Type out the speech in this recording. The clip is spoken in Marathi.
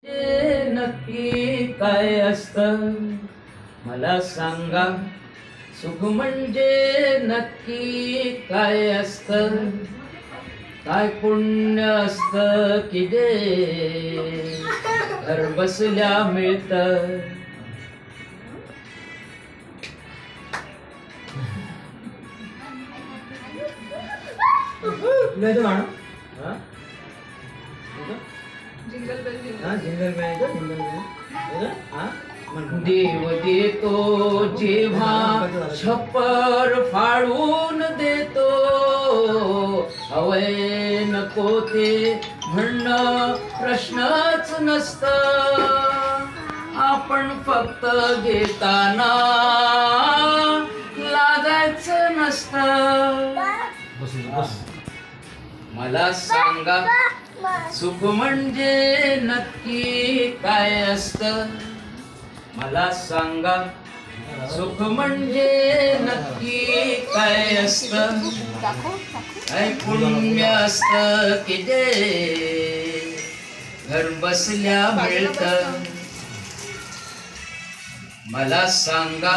नक्की काय असतं मला सांगा. सुख म्हणजे नक्की काय असतं. काय पुण्य असतं की जे घर बसल्या मिळतं. देव देतो जेव्हा छप्पर फाडून देतो. हवय नको ते म्हणणं प्रश्नच नसतं. आपण फक्त घेताना लागायचं नसतं. मला सांगा सुख म्हणजे नक्की काय असतं. मला सांगा सुख म्हणजे नक्की काय असतं. काय पुण्य असतं की जे घर बसल्या मिळतं. मला सांगा.